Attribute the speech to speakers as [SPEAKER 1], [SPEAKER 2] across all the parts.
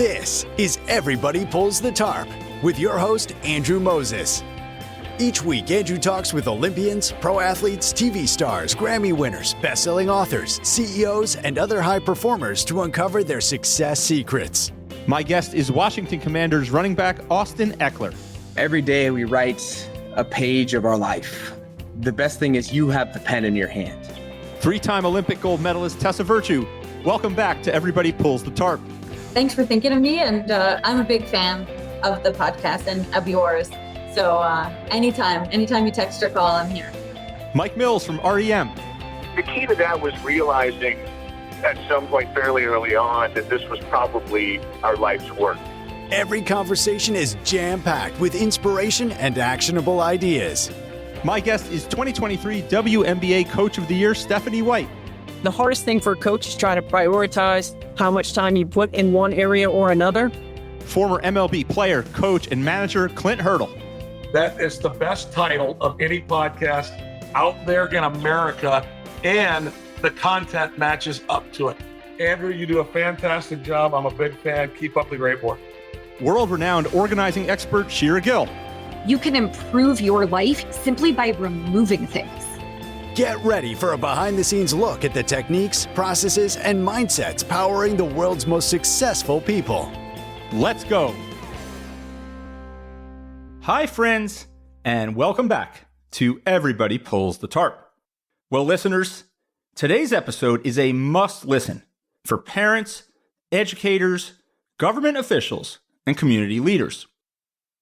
[SPEAKER 1] This is Everybody Pulls the Tarp with your host, Andrew Moses. Each week, Andrew talks with Olympians, pro athletes, TV stars, Grammy winners, best-selling authors, CEOs, and other high performers to uncover their success secrets.
[SPEAKER 2] My guest is Washington Commanders running back Austin Ekeler.
[SPEAKER 3] Every day we write a page of our life. The best thing is you have the pen in your hand.
[SPEAKER 2] Three-time Olympic gold medalist Tessa Virtue. Welcome back to Everybody Pulls the Tarp.
[SPEAKER 4] Thanks for thinking of me, and I'm a big fan of the podcast and of yours. So anytime you text or call, I'm here.
[SPEAKER 2] Mike Mills from REM.
[SPEAKER 5] The key to that was realizing at some point fairly early on that this was probably our life's work.
[SPEAKER 1] Every conversation is jam-packed with inspiration and actionable ideas.
[SPEAKER 2] My guest is 2023 WNBA Coach of the Year, Stephanie White.
[SPEAKER 6] The hardest thing for a coach is trying to prioritize how much time you put in one area or another.
[SPEAKER 2] Former MLB player, coach, and manager Clint Hurdle.
[SPEAKER 7] That is the best title of any podcast out there in America, and the content matches up to it. Andrew, you do a fantastic job. I'm a big fan. Keep up the great work.
[SPEAKER 2] World-renowned organizing expert Shira Gill.
[SPEAKER 8] You can improve your life simply by removing things.
[SPEAKER 1] Get ready for a behind-the-scenes look at the techniques, processes, and mindsets powering the world's most successful people.
[SPEAKER 2] Let's go. Hi, friends, and welcome back to Everybody Pulls the Tarp. Well, listeners, today's episode is a must-listen for parents, educators, government officials, and community leaders.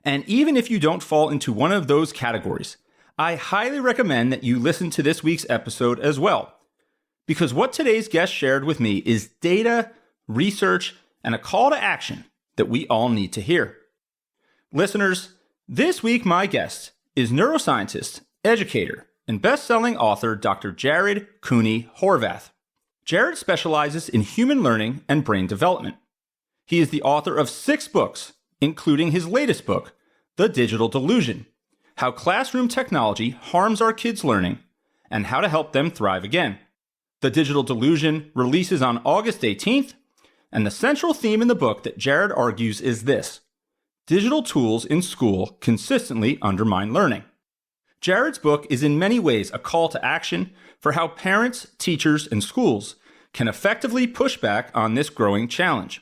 [SPEAKER 2] And even if you don't fall into one of those categories, I highly recommend that you listen to this week's episode as well, because what today's guest shared with me is data, research, and a call to action that we all need to hear. Listeners, this week my guest is neuroscientist, educator, and best-selling author Dr. Jared Cooney Horvath. Jared specializes in human learning and brain development. He is the author of 6 books, including his latest book, The Digital Delusion: How Classroom Technology Harms Our Kids' Learning and How to Help Them Thrive Again. The Digital Delusion releases on August 18th, and the central theme in the book that Jared argues is this: digital tools in school consistently undermine learning. Jared's book is in many ways a call to action for how parents, teachers, and schools can effectively push back on this growing challenge.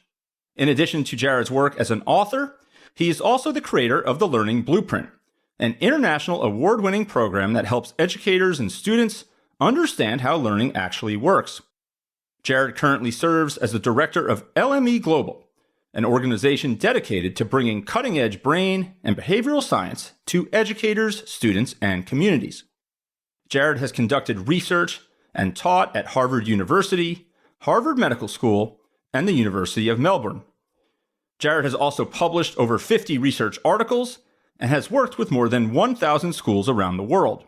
[SPEAKER 2] In addition to Jared's work as an author, he is also the creator of the Learning Blueprint, an international award-winning program that helps educators and students understand how learning actually works. Jared currently serves as the director of LME Global, an organization dedicated to bringing cutting-edge brain and behavioral science to educators, students, and communities. Jared has conducted research and taught at Harvard University, Harvard Medical School, and the University of Melbourne. Jared has also published over 50 research articles and has worked with more than 1,000 schools around the world.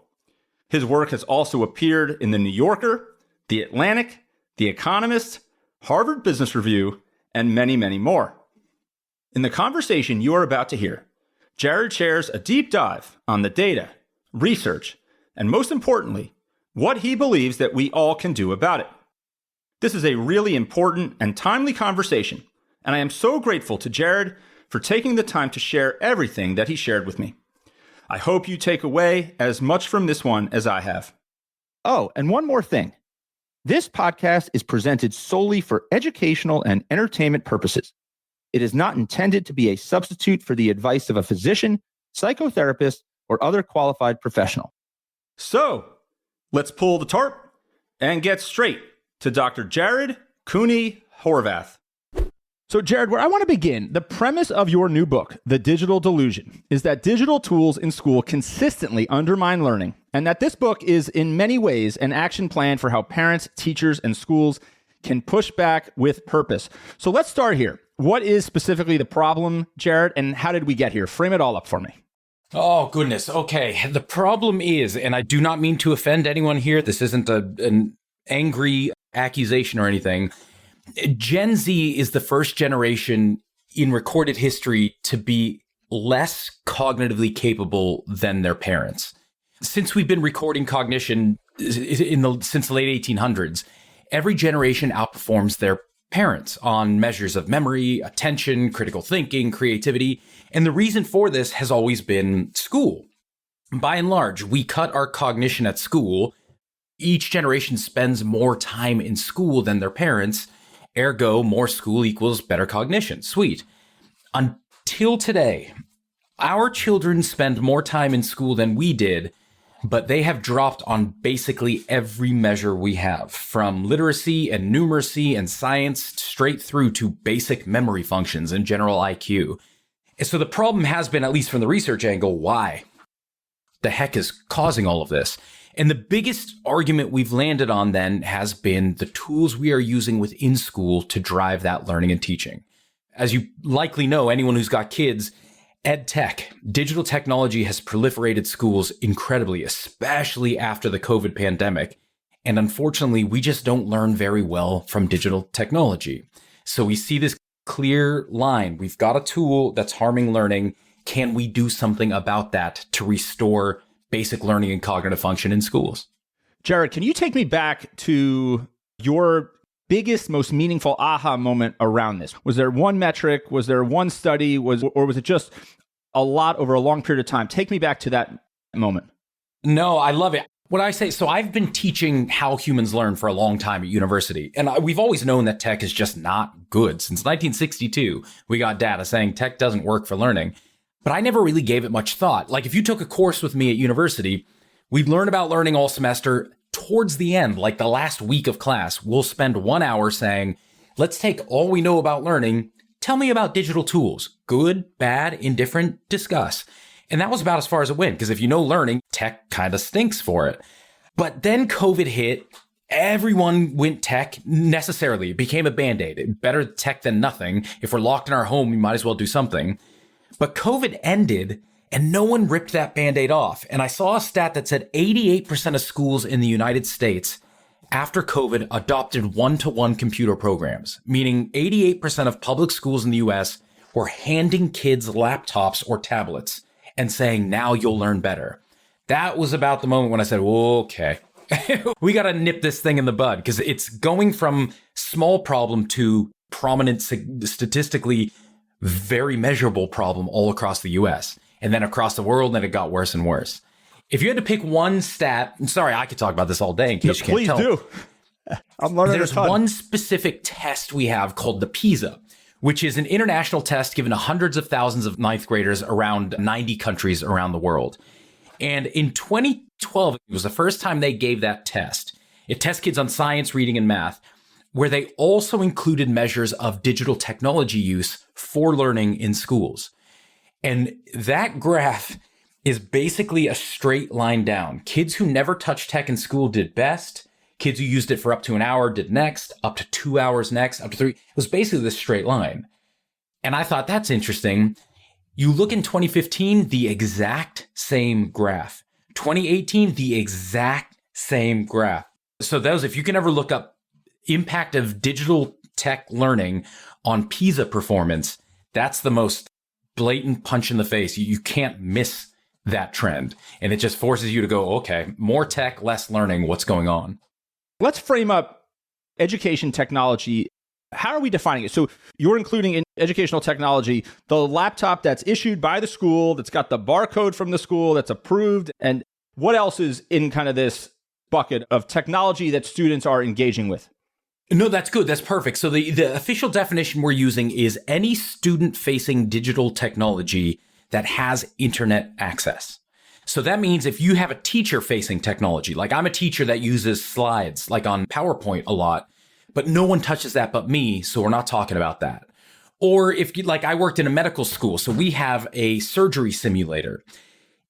[SPEAKER 2] His work has also appeared in The New Yorker, The Atlantic, The Economist, Harvard Business Review, and many, many more. In the conversation you are about to hear, Jared shares a deep dive on the data, research, and most importantly, what he believes that we all can do about it. This is a really important and timely conversation, and I am so grateful to Jared for taking the time to share everything that he shared with me. I hope you take away as much from this one as I have. Oh, and one more thing. This podcast is presented solely for educational and entertainment purposes. It is not intended to be a substitute for the advice of a physician, psychotherapist, or other qualified professional. So, let's pull the tarp and get straight to Dr. Jared Cooney Horvath. So, Jared, where I want to begin, the premise of your new book, The Digital Delusion, is that digital tools in school consistently undermine learning, and that this book is in many ways an action plan for how parents, teachers, and schools can push back with purpose. So let's start here. What is specifically the problem, Jared, and how did we get here? Frame it all up for me.
[SPEAKER 9] Oh, goodness. Okay. The problem is, and I do not mean to offend anyone here, this isn't an angry accusation or anything. Gen Z is the first generation in recorded history to be less cognitively capable than their parents. Since we've been recording cognition since the late 1800s, every generation outperforms their parents on measures of memory, attention, critical thinking, creativity. And the reason for this has always been school. By and large, we cut our cognition at school. Each generation spends more time in school than their parents. Ergo, more school equals better cognition. Sweet. Until today, our children spend more time in school than we did, but they have dropped on basically every measure we have, from literacy and numeracy and science straight through to basic memory functions and general IQ. And so the problem has been, at least from the research angle, why the heck is causing all of this? And the biggest argument we've landed on then has been the tools we are using within school to drive that learning and teaching. As you likely know, anyone who's got kids, ed tech, digital technology has proliferated schools incredibly, especially after the COVID pandemic. And unfortunately, we just don't learn very well from digital technology. So we see this clear line. We've got a tool that's harming learning. Can we do something about that to restore basic learning and cognitive function in schools?
[SPEAKER 2] Jared, can you take me back to your biggest, most meaningful aha moment around this? Was there one metric? Was there one study? Or was it just a lot over a long period of time? Take me back to that moment.
[SPEAKER 9] No, I love it. What I say, so I've been teaching how humans learn for a long time at university. And we've always known that tech is just not good. Since 1962, we got data saying tech doesn't work for learning. But I never really gave it much thought. Like if you took a course with me at university, we'd learn about learning all semester. Towards the end, like the last week of class, we'll spend 1 hour saying, let's take all we know about learning. Tell me about digital tools. Good, bad, indifferent, discuss. And that was about as far as it went, because if you know learning, tech kind of stinks for it. But then COVID hit. Everyone went tech necessarily. It became a Band-Aid. Better tech than nothing. If we're locked in our home, we might as well do something. But COVID ended and no one ripped that Band-Aid off. And I saw a stat that said 88% of schools in the United States after COVID adopted one-to-one computer programs, meaning 88% of public schools in the US were handing kids laptops or tablets and saying, now you'll learn better. That was about the moment when I said, okay, we got to nip this thing in the bud, because it's going from small problem to prominent, statistically very measurable problem all across the US and then across the world, and it got worse and worse. If you had to pick one stat, and sorry, I could talk about this all day in case you can't tell.
[SPEAKER 2] Please do. I'm learning
[SPEAKER 9] There's
[SPEAKER 2] a ton.
[SPEAKER 9] one specific test we have called the PISA, which is an international test given to hundreds of thousands of ninth graders around 90 countries around the world. And in 2012, it was the first time they gave that test. It tests kids on science, reading, and math, where they also included measures of digital technology use for learning in schools. And that graph is basically a straight line down. Kids who never touched tech in school did best. Kids who used it for up to an hour did next, up to 2 hours next, up to 3. It was basically this straight line. And I thought, that's interesting. You look in 2015, the exact same graph. 2018, the exact same graph. So those, if you can ever look up impact of digital tech learning on PISA performance, that's the most blatant punch in the face. You can't miss that trend. And it just forces you to go, okay, more tech, less learning. What's going on?
[SPEAKER 2] Let's frame up education technology. How are we defining it? So you're including in educational technology the laptop that's issued by the school, that's got the barcode from the school, that's approved. And what else is in kind of this bucket of technology that students are engaging with?
[SPEAKER 9] No, that's good. That's perfect. So the official definition we're using is any student-facing digital technology that has internet access. So that means if you have a teacher-facing technology, like I'm a teacher that uses slides, like on PowerPoint a lot, but no one touches that but me, so we're not talking about that. Or if you, like I worked in a medical school, so we have a surgery simulator.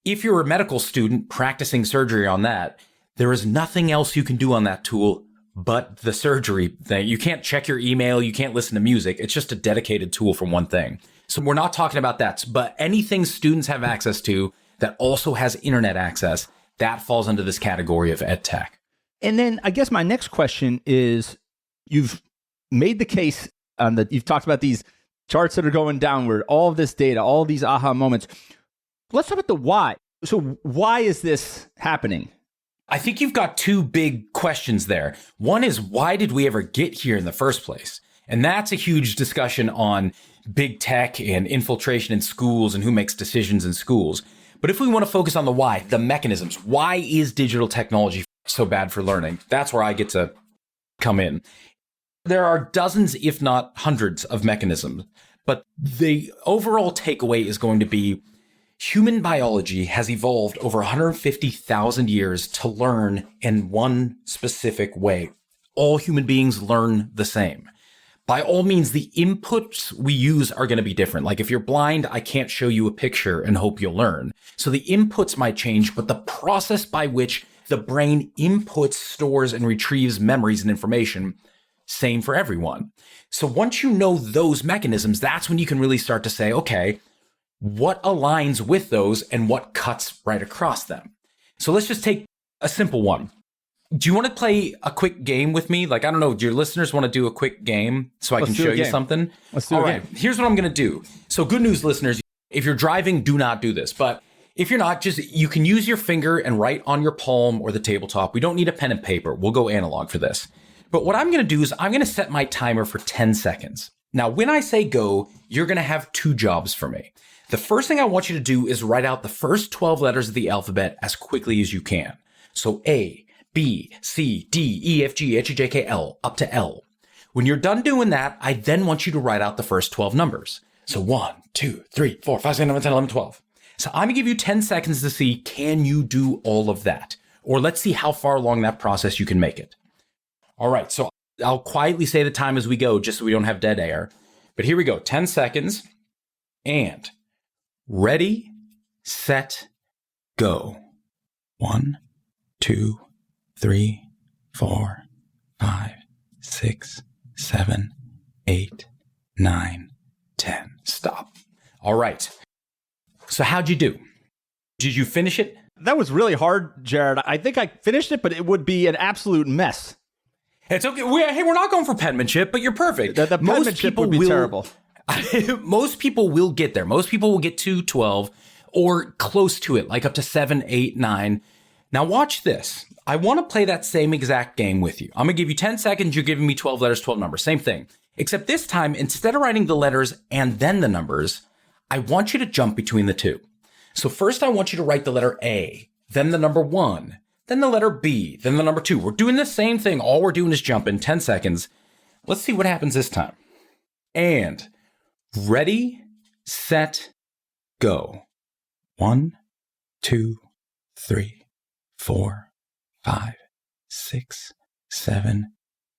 [SPEAKER 9] If you're a medical student practicing surgery on that, there is nothing else you can do on that tool but the surgery thing. You can't check your email. You can't listen to music. It's just a dedicated tool for one thing. So we're not talking about that, but anything students have access to that also has internet access, that falls under this category of ed tech.
[SPEAKER 2] And then I guess my next question is, you've made the case on that, you've talked about these charts that are going downward, all of this data, all of these aha moments. Let's talk about the why. So why is this happening?
[SPEAKER 9] I think you've got two big questions there. One is, why did we ever get here in the first place? And that's a huge discussion on big tech and infiltration in schools and who makes decisions in schools. But if we want to focus on the why, the mechanisms, why is digital technology so bad for learning? That's where I get to come in. There are dozens, if not hundreds, of mechanisms. But the overall takeaway is going to be human biology has evolved over 150,000 years to learn in one specific way. All human beings learn the same. By all means, the inputs we use are going to be different. Like if you're blind, I can't show you a picture and hope you'll learn. So the inputs might change, but the process by which the brain inputs, stores, and retrieves memories and information, same for everyone. So once you know those mechanisms, that's when you can really start to say, okay, what aligns with those and what cuts right across them? So let's just take a simple one. Do you want to play a quick game with me? Like, I don't know, do your listeners want to do a quick game so I can show you something?
[SPEAKER 2] Let's do it. All right,
[SPEAKER 9] here's what I'm going to do. So good news, listeners, if you're driving, do not do this. But if you're not, you can use your finger and write on your palm or the tabletop. We don't need a pen and paper. We'll go analog for this. But what I'm going to do is I'm going to set my timer for 10 seconds. Now, when I say go, you're going to have two jobs for me. The first thing I want you to do is write out the first 12 letters of the alphabet as quickly as you can. So A, B, C, D, E, F, G, H, I, J, K, L, up to L. When you're done doing that, I then want you to write out the first 12 numbers. So 1, 2, 3, 4, 5, 6, 7, 8, 9, 10, 11, 12. So I'm going to give you 10 seconds to see, can you do all of that? Or let's see how far along that process you can make it. All right, so I'll quietly say the time as we go, just so we don't have dead air. But here we go, 10 seconds. And ready, set, go. 1, 2, 3, 4, 5, 6, 7, 8, 9, 10. Stop. All right. So how'd you do? Did you finish it?
[SPEAKER 2] That was really hard, Jared. I think I finished it, but it would be an absolute mess.
[SPEAKER 9] It's okay. We're not going for penmanship, but you're perfect.
[SPEAKER 2] The penmanship would be terrible.
[SPEAKER 9] Most people will get there. Most people will get to 12 or close to it, like up to 7, 8, 9. Now watch this. I want to play that same exact game with you. I'm going to give you 10 seconds. You're giving me 12 letters, 12 numbers. Same thing. Except this time, instead of writing the letters and then the numbers, I want you to jump between the two. So first I want you to write the letter A, then the number 1, then the letter B, then the number 2. We're doing the same thing. All we're doing is jumping 10 seconds. Let's see what happens this time. And ready, set, go. 1, 2, 3, 4, 5, 6, 7,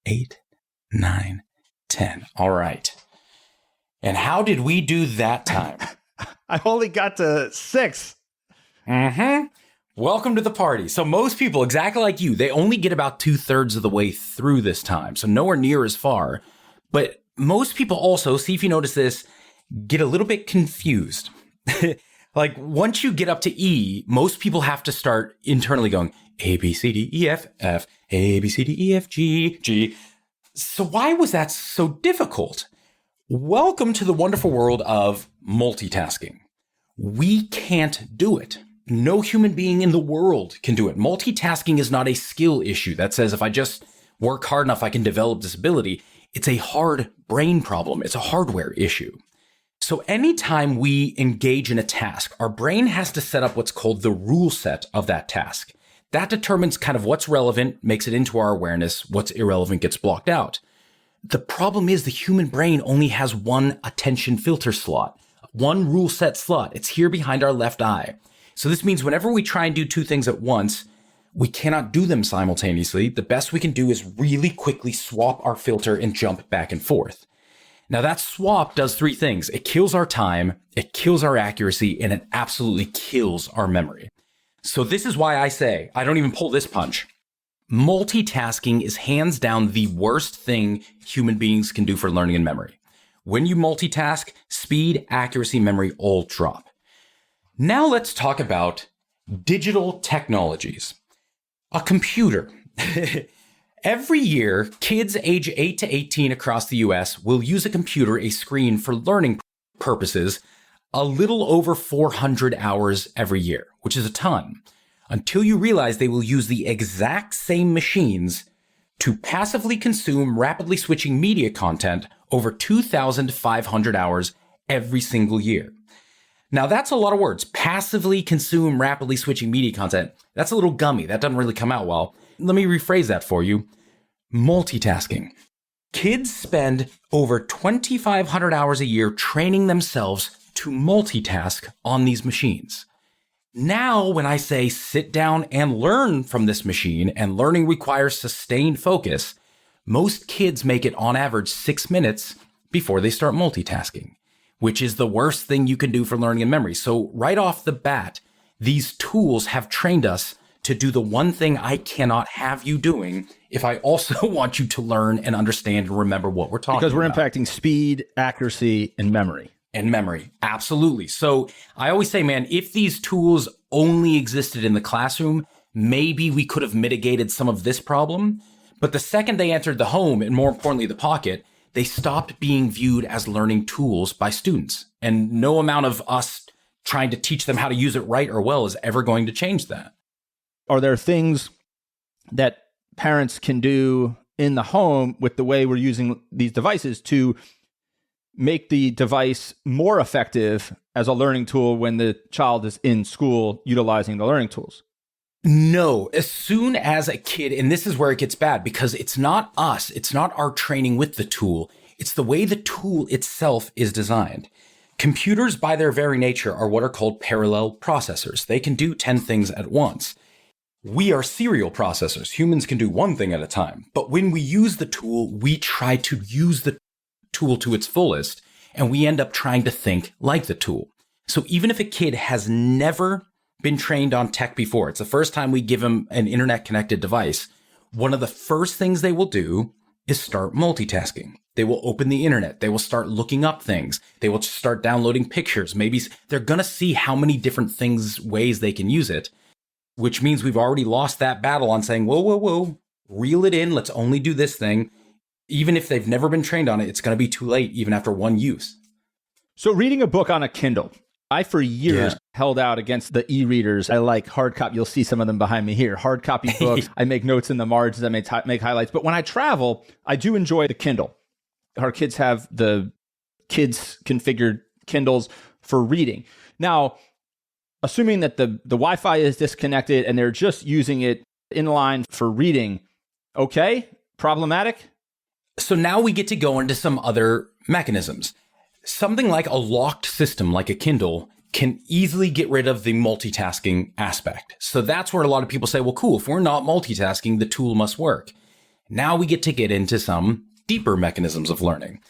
[SPEAKER 9] 8, 9, 10. All right. And how did we do that time?
[SPEAKER 2] I only got to 6.
[SPEAKER 9] Mm-hmm. Welcome to the party. So most people, exactly like you, they only get about 2/3 of the way through this time. So nowhere near as far. But most people also, see if you notice this, get a little bit confused. Like once you get up to E, most people have to start internally going A, B, C, D, E, F, F, A, B, C, D, E, F, G, G. So why was that so difficult? Welcome to the wonderful world of multitasking. We can't do it. No human being in the world can do it. Multitasking is not a skill issue that says if I just work hard enough, I can develop this ability. It's a hard brain problem. It's a hardware issue. So anytime we engage in a task, our brain has to set up what's called the rule set of that task. That determines kind of what's relevant, makes it into our awareness. What's irrelevant gets blocked out. The problem is the human brain only has one attention filter slot, one rule set slot. It's here behind our left eye. So this means whenever we try and do two things at once, we cannot do them simultaneously. The best we can do is really quickly swap our filter and jump back and forth. Now that swap does 3 things. It kills our time, it kills our accuracy, and it absolutely kills our memory. So this is why I say, I don't even pull this punch. Multitasking is hands down the worst thing human beings can do for learning and memory. When you multitask, speed, accuracy, memory all drop. Now let's talk about digital technologies. A computer. Every year, kids age 8 to 18 across the US will use a computer, a screen, for learning purposes a little over 400 hours every year, which is a ton. Until you realize they will use the exact same machines to passively consume rapidly switching media content over 2,500 hours every single year. Now, that's a lot of words. Passively consume rapidly switching media content. That's a little gummy. That doesn't really come out well. Let me rephrase that for you. Multitasking. Kids spend over 2,500 hours a year training themselves to multitask on these machines. Now, when I say sit down and learn from this machine, and learning requires sustained focus, most kids make it on average 6 minutes before they start multitasking, which is the worst thing you can do for learning and memory. So right off the bat, these tools have trained us to do the one thing I cannot have you doing if I also want you to learn and understand and remember what we're talking about.
[SPEAKER 2] Because we're impacting speed, accuracy, and memory.
[SPEAKER 9] And memory. Absolutely. So I always say, man, if these tools only existed in the classroom, maybe we could have mitigated some of this problem. But the second they entered the home, and more importantly, the pocket, they stopped being viewed as learning tools by students. And no amount of us trying to teach them how to use it right or well is ever going to change that.
[SPEAKER 2] Are there things that parents can do in the home with the way we're using these devices to make the device more effective as a learning tool when the child is in school utilizing the learning tools?
[SPEAKER 9] No, as soon as a kid, and this is where it gets bad, because it's not us, it's not our training with the tool, it's the way the tool itself is designed. Computers, by their very nature, are what are called parallel processors. They can do 10 things at once. We are serial processors. Humans can do one thing at a time. But when we use the tool, we try to use the tool to its fullest, and we end up trying to think like the tool. So even if a kid has never been trained on tech before, it's the first time we give them an internet connected device, one of the first things they will do is start multitasking. They will open the internet. They will start looking up things. They will start downloading pictures. Maybe they're going to see how many different ways they can use it, which means we've already lost that battle on saying, whoa, reel it in. Let's only do this thing. Even if they've never been trained on it, it's going to be too late, even after one use.
[SPEAKER 2] So reading a book on a Kindle, I for years held out against the e-readers. I like hard copy. You'll see some of them behind me here. Hard copy books. I make notes in the margins. I make highlights. But when I travel, I do enjoy the Kindle. Our kids have the kids configured Kindles for reading. Now, assuming that the Wi-Fi is disconnected and they're just using it inline for reading, okay, problematic?
[SPEAKER 9] So now we get to go into some other mechanisms. Something like a locked system like a Kindle can easily get rid of the multitasking aspect. So that's where a lot of people say, well, cool, if we're not multitasking, the tool must work. Now we get into some deeper mechanisms of learning.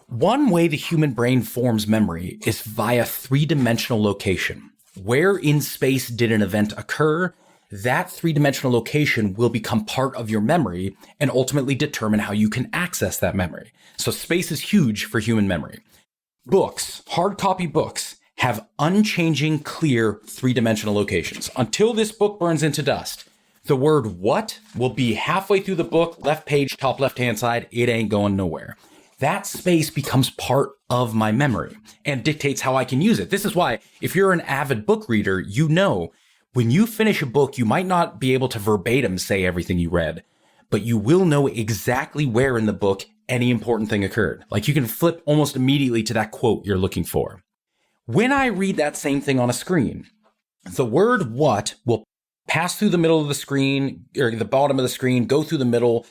[SPEAKER 9] One way the human brain forms memory is via three-dimensional location. Where in space did an event occur? That three-dimensional location will become part of your memory and ultimately determine how you can access that memory. So space is huge for human memory. Books, hard copy books, have unchanging, clear three-dimensional locations. Until this book burns into dust, the word what will be halfway through the book, left page, top left-hand side. It ain't going nowhere. That space becomes part of my memory and dictates how I can use it. This is why if you're an avid book reader, you know when you finish a book, you might not be able to verbatim say everything you read, but you will know exactly where in the book any important thing occurred. Like you can flip almost immediately to that quote you're looking for. When I read that same thing on a screen, the word what will pass through the middle of the screen or the bottom of the screen, go through the middle,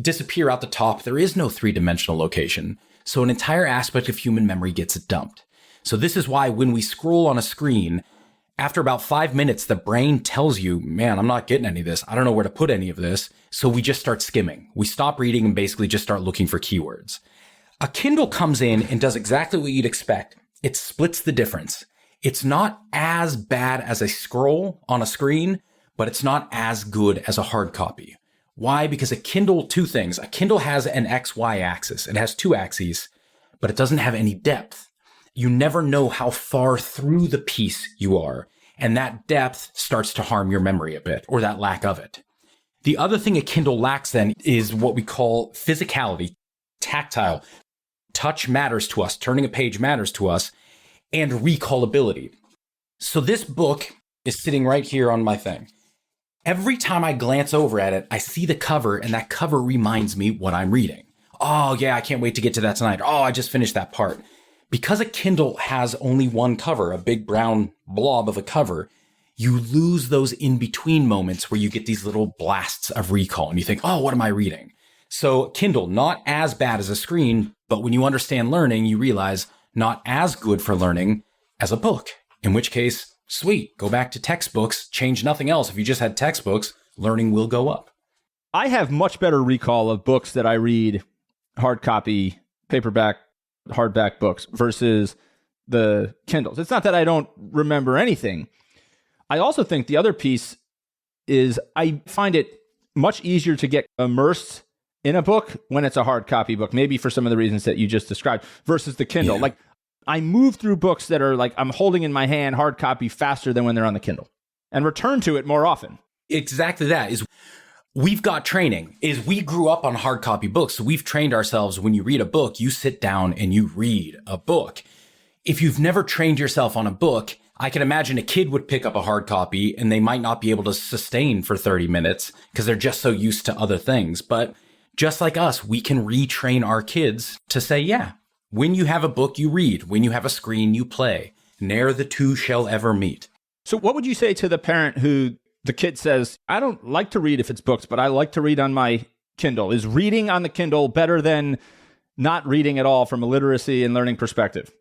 [SPEAKER 9] disappear out the top. There is no three-dimensional location. So an entire aspect of human memory gets dumped. So this is why when we scroll on a screen, after about 5 minutes, the brain tells you, man, I'm not getting any of this. I don't know where to put any of this. So we just start skimming. We stop reading and basically just start looking for keywords. A Kindle comes in and does exactly what you'd expect. It splits the difference. It's not as bad as a scroll on a screen, but it's not as good as a hard copy. Why? Because a Kindle, two things. A Kindle has an XY axis. It has two axes, but it doesn't have any depth. You never know how far through the piece you are, and that depth starts to harm your memory a bit, or that lack of it. The other thing a Kindle lacks then is what we call physicality, tactile. Touch matters to us, turning a page matters to us, and recallability. So this book is sitting right here on my thing. Every time I glance over at it, I see the cover, and that cover reminds me what I'm reading. Oh, yeah, I can't wait to get to that tonight. Oh, I just finished that part. Because a Kindle has only one cover, a big brown blob of a cover, you lose those in-between moments where you get these little blasts of recall, and you think, oh, what am I reading? So Kindle, not as bad as a screen, but when you understand learning, you realize not as good for learning as a book, in which case, sweet, go back to textbooks, change nothing else. If you just had textbooks, learning will go up.
[SPEAKER 2] I have much better recall of books that I read, hard copy, paperback, hardback books versus the Kindles. It's not that I don't remember anything. I also think the other piece is I find it much easier to get immersed in a book when it's a hard copy book, maybe for some of the reasons that you just described, versus the Kindle.
[SPEAKER 9] Yeah.
[SPEAKER 2] Like, I move through books that are like I'm holding in my hand hard copy faster than when they're on the Kindle and return to it more often.
[SPEAKER 9] Exactly that. We've got training. We grew up on hard copy books. So we've trained ourselves. When you read a book, you sit down and you read a book. If you've never trained yourself on a book, I can imagine a kid would pick up a hard copy and they might not be able to sustain for 30 minutes because they're just so used to other things. But just like us, we can retrain our kids to say, yeah, when you have a book, you read. When you have a screen, you play. Ne'er the two shall ever meet.
[SPEAKER 2] So what would you say to the parent who the kid says, I don't like to read if it's books, but I like to read on my Kindle? Is reading on the Kindle better than not reading at all from a literacy and learning perspective?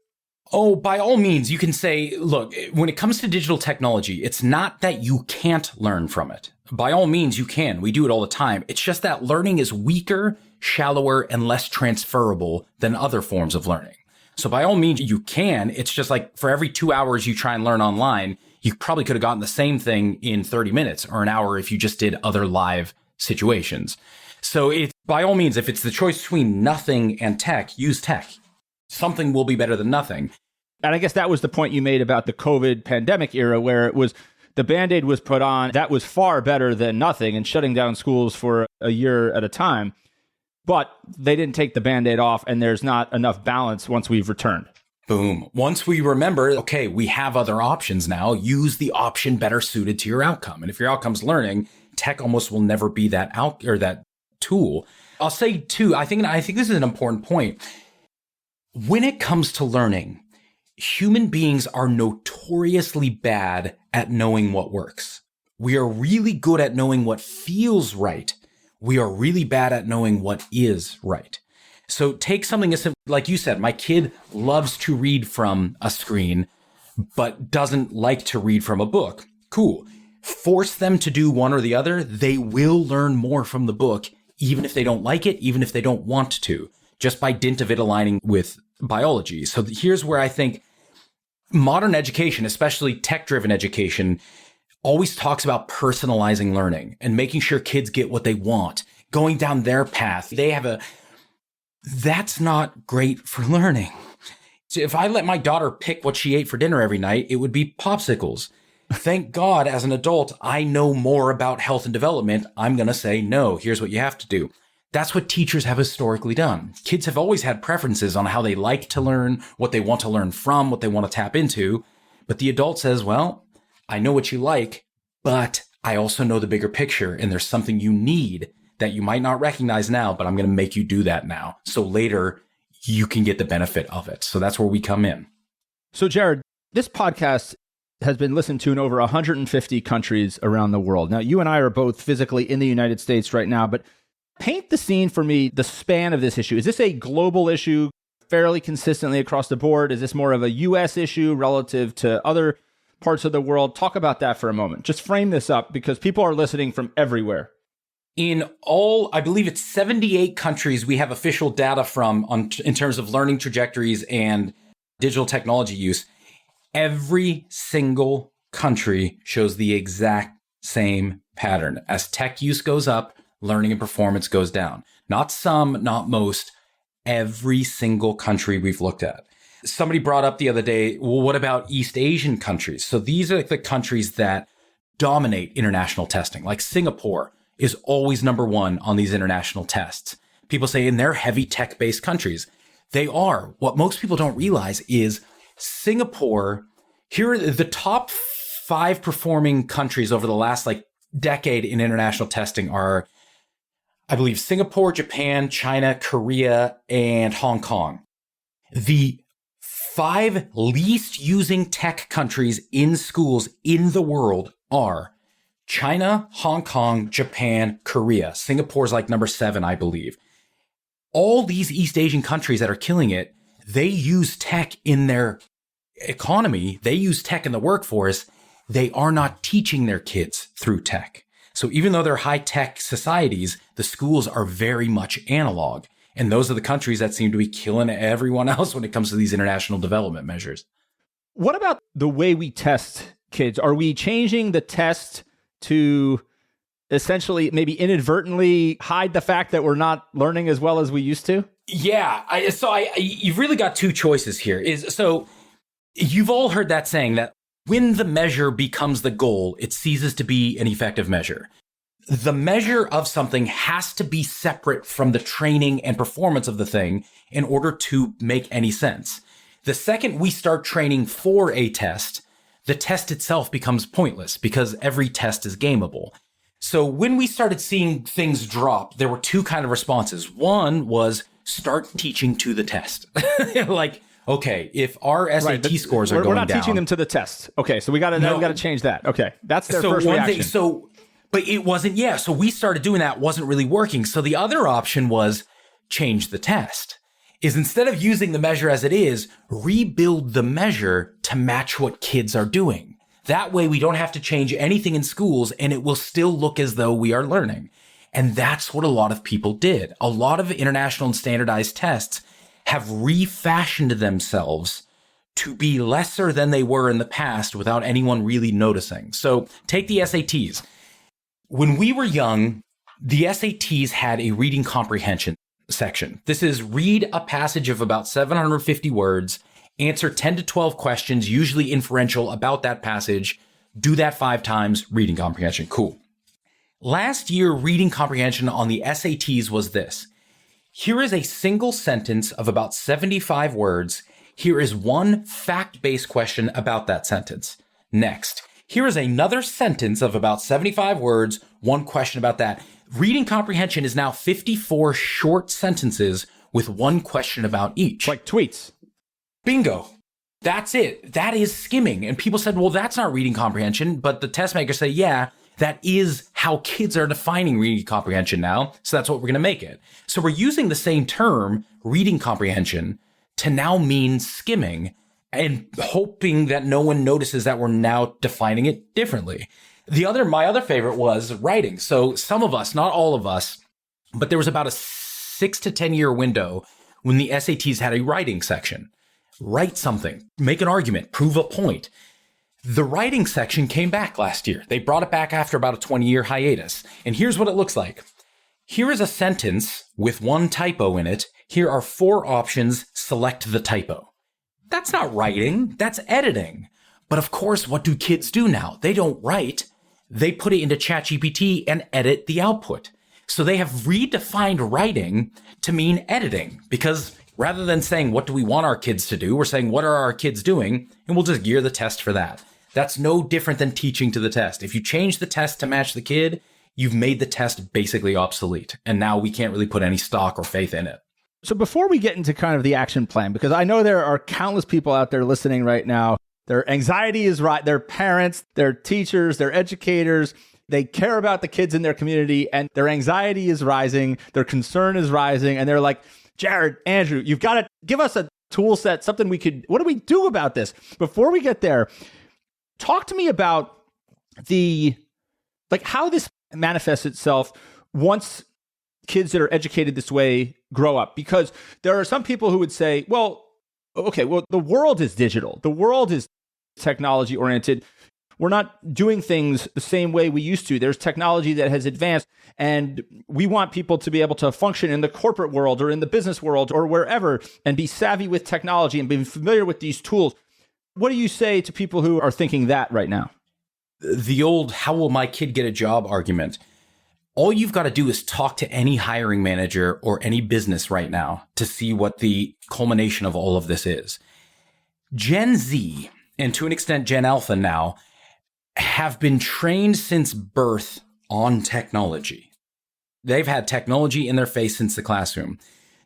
[SPEAKER 9] Oh, by all means, you can say, look, when it comes to digital technology, it's not that you can't learn from it. By all means, you can. We do it all the time. It's just that learning is weaker, shallower, and less transferable than other forms of learning. So by all means, you can. It's just like for every 2 hours you try and learn online, you probably could have gotten the same thing in 30 minutes or an hour if you just did other live situations. So it's by all means, if it's the choice between nothing and tech, use tech. Something will be better than nothing.
[SPEAKER 2] And I guess that was the point you made about the COVID pandemic era, where it was the Band-Aid was put on. That was far better than nothing and shutting down schools for a year at a time. But they didn't take the Band-Aid off, and there's not enough balance once we've returned.
[SPEAKER 9] Boom. Once we remember, okay, we have other options now, use the option better suited to your outcome. And if your outcome's learning, tech almost will never be that that tool. I'll say too, I think this is an important point. When it comes to learning, human beings are notoriously bad at knowing what works. We are really good at knowing what feels right. We are really bad at knowing what is right. So take something as simple, like you said, my kid loves to read from a screen, but doesn't like to read from a book. Cool. Force them to do one or the other. They will learn more from the book, even if they don't like it, even if they don't want to, just by dint of it aligning with biology. So here's where I think modern education, especially tech-driven education, always talks about personalizing learning and making sure kids get what they want, going down their path. That's not great for learning. So if I let my daughter pick what she ate for dinner every night, it would be popsicles. Thank God, as an adult, I know more about health and development. I'm going to say, no, here's what you have to do. That's what teachers have historically done. Kids have always had preferences on how they like to learn, what they want to learn from, what they want to tap into. But the adult says, well, I know what you like, but I also know the bigger picture, and there's something you need that you might not recognize now, but I'm going to make you do that now. So later you can get the benefit of it. So that's where we come in.
[SPEAKER 2] So Jared, this podcast has been listened to in over 150 countries around the world. Now, you and I are both physically in the United States right now, but paint the scene for me, the span of this issue. Is this a global issue fairly consistently across the board? Is this more of a U.S. issue relative to other parts of the world? Talk about that for a moment. Just frame this up because people are listening from everywhere.
[SPEAKER 9] In all, I believe it's 78 countries we have official data from in terms of learning trajectories and digital technology use. Every single country shows the exact same pattern. As tech use goes up, learning and performance goes down. Not some, not most, every single country we've looked at. Somebody brought up the other day, well, what about East Asian countries? So these are the countries that dominate international testing, like Singapore is always number one on these international tests. People say in their heavy tech-based countries, they are. What most people don't realize is Singapore, here are the top 5 performing countries over the last decade in international testing are, I believe, Singapore, Japan, China, Korea, and Hong Kong. The 5 least using tech countries in schools in the world are China, Hong Kong, Japan, Korea. Singapore's like number 7, I believe. All these East Asian countries that are killing it, they use tech in their economy. They use tech in the workforce. They are not teaching their kids through tech. So even though they're high-tech societies, the schools are very much analog. And those are the countries that seem to be killing everyone else when it comes to these international development measures.
[SPEAKER 2] What about the way we test kids? Are we changing the test to essentially maybe inadvertently hide the fact that we're not learning as well as we used to?
[SPEAKER 9] Yeah. You've really got 2 choices here. So you've all heard that saying that when the measure becomes the goal, it ceases to be an effective measure. The measure of something has to be separate from the training and performance of the thing in order to make any sense. The second we start training for a test, the test itself becomes pointless because every test is gameable. So when we started seeing things drop, there were 2 kind of responses. One was start teaching to the test. Like, okay, if our SAT scores are going down.
[SPEAKER 2] We're not teaching them to the test. Okay, so we got to change that. Okay, that's their first reaction.
[SPEAKER 9] But it wasn't, so we started doing that, wasn't really working. So the other option was change the test. Is instead of using the measure as it is, rebuild the measure to match what kids are doing. That way we don't have to change anything in schools and it will still look as though we are learning. And that's what a lot of people did. A lot of international and standardized tests have refashioned themselves to be lesser than they were in the past without anyone really noticing. So take the SATs. When we were young, the SATs had a reading comprehension section. This is read a passage of about 750 words, answer 10 to 12 questions, usually inferential about that passage, do that 5 times, reading comprehension. Cool. Last year, reading comprehension on the SATs was this. Here is a single sentence of about 75 words. Here is one fact-based question about that sentence. Next. Here is another sentence of about 75 words, one question about that. Reading comprehension is now 54 short sentences with one question about each.
[SPEAKER 2] Like tweets.
[SPEAKER 9] Bingo. That's it. That is skimming. And people said, well, that's not reading comprehension. But the test makers say, yeah, that is how kids are defining reading comprehension now. So that's what we're going to make it. So we're using the same term, reading comprehension, to now mean skimming, and hoping that no one notices that we're now defining it differently. My other favorite was writing. So some of us, not all of us, but there was about a 6 to 10 year window when the SATs had a writing section. Write something, make an argument, prove a point. The writing section came back last year. They brought it back after about a 20-year hiatus. And here's what it looks like. Here is a sentence with one typo in it. Here are 4 options. Select the typo. That's not writing, that's editing. But of course, what do kids do now? They don't write. They put it into ChatGPT and edit the output. So they have redefined writing to mean editing, because rather than saying, what do we want our kids to do? We're saying, what are our kids doing? And we'll just gear the test for that. That's no different than teaching to the test. If you change the test to match the kid, you've made the test basically obsolete. And now we can't really put any stock or faith in it.
[SPEAKER 2] So before we get into kind of the action plan, because I know there are countless people out there listening right now, their anxiety is right. Their parents, their teachers, their educators, they care about the kids in their community and their anxiety is rising. Their concern is rising. And they're like, Jared, Andrew, you've got to give us a tool set, something what do we do about this? Before we get there, talk to me about how this manifests itself once kids that are educated this way grow up. Because there are some people who would say, well, the world is digital. The world is technology oriented. We're not doing things the same way we used to. There's technology that has advanced, and we want people to be able to function in the corporate world or in the business world or wherever and be savvy with technology and be familiar with these tools. What do you say to people who are thinking that right now?
[SPEAKER 9] The old, how will my kid get a job argument. All you've got to do is talk to any hiring manager or any business right now to see what the culmination of all of this is. Gen Z, and to an extent Gen Alpha now, have been trained since birth on technology. They've had technology in their face since the classroom.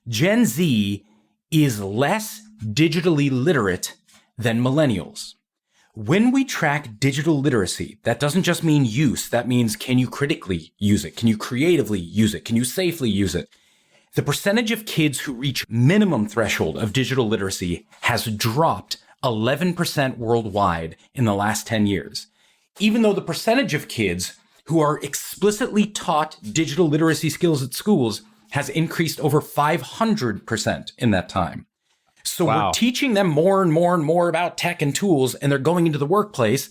[SPEAKER 9] Gen Z is less digitally literate than millennials. When we track digital literacy, that doesn't just mean use. That means, can you critically use it? Can you creatively use it? Can you safely use it? The percentage of kids who reach minimum threshold of digital literacy has dropped 11% worldwide in the last 10 years. Even though the percentage of kids who are explicitly taught digital literacy skills at schools has increased over 500% in that time. So
[SPEAKER 2] Wow.
[SPEAKER 9] We're teaching them more and more and more about tech and tools, and they're going into the workplace.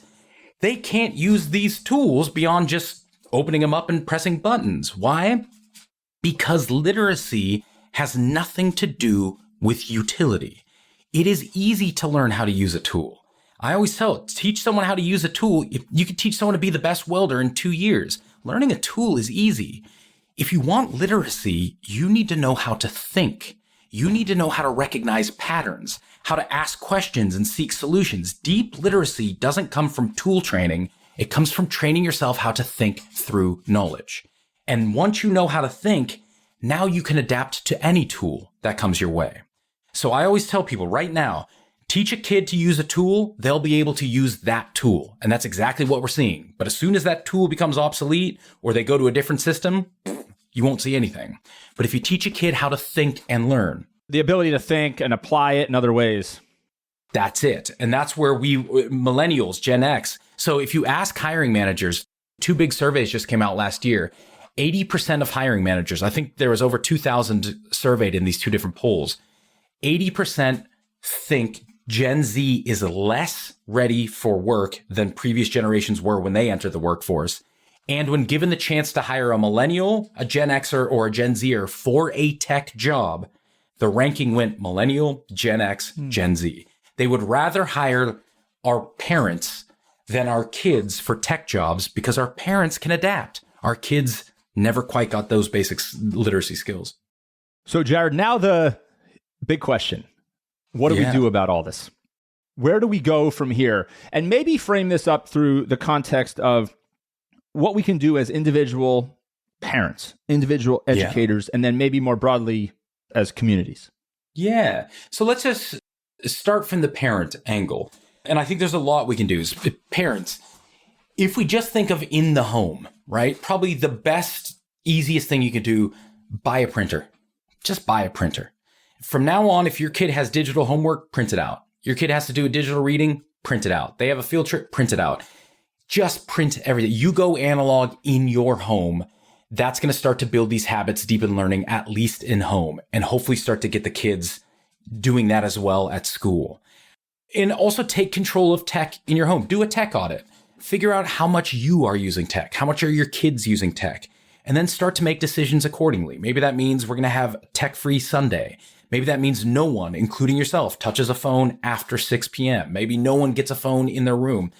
[SPEAKER 9] They can't use these tools beyond just opening them up and pressing buttons. Why? Because literacy has nothing to do with utility. It is easy to learn how to use a tool. I always teach someone how to use a tool. You can teach someone to be the best welder in 2 years. Learning a tool is easy. If you want literacy, you need to know how to think. You need to know how to recognize patterns, how to ask questions and seek solutions. Deep literacy doesn't come from tool training. It comes from training yourself how to think through knowledge. And once you know how to think, now you can adapt to any tool that comes your way. So I always tell people right now, teach a kid to use a tool, they'll be able to use that tool. And that's exactly what we're seeing. But as soon as that tool becomes obsolete or they go to a different system, you won't see anything. But if you teach a kid how to think and learn,
[SPEAKER 2] The ability to think and apply it in other ways.
[SPEAKER 9] that's it. And that's where we, millennials, Gen X. So if you ask hiring managers, 2 big surveys just came out last year. 80% of hiring managers, I think there was over 2,000 surveyed in these 2 different polls. 80% think Gen Z is less ready for work than previous generations were when they entered the workforce. And when given the chance to hire a millennial, a Gen Xer, or a Gen Zer for a tech job, the ranking went millennial, Gen X, Gen Z. They would rather hire our parents than our kids for tech jobs because our parents can adapt. Our kids never quite got those basic literacy skills.
[SPEAKER 2] So, Jared, now the big question. What do we do about all this? Where do we go from here? And maybe frame this up through the context of what we can do as individual parents, individual educators, and then maybe more broadly as communities.
[SPEAKER 9] Yeah. So let's just start from the parent angle. And I think there's a lot we can do as parents. If we just think of in the home, right? Probably the best, easiest thing you can do, buy a printer. Just buy a printer. From now on, if your kid has digital homework, print it out. Your kid has to do a digital reading, print it out. They have a field trip, print it out. Just print everything. You go analog in your home. That's going to start to build these habits, deepen learning, at least in home, and hopefully start to get the kids doing that as well at school. And also take control of tech in your home. Do a tech audit. Figure out how much you are using tech. How much are your kids using tech? And then start to make decisions accordingly. Maybe that means we're going to have tech-free Sunday. Maybe that means no one, including yourself, touches a phone after 6 p.m. Maybe no one gets a phone in their room.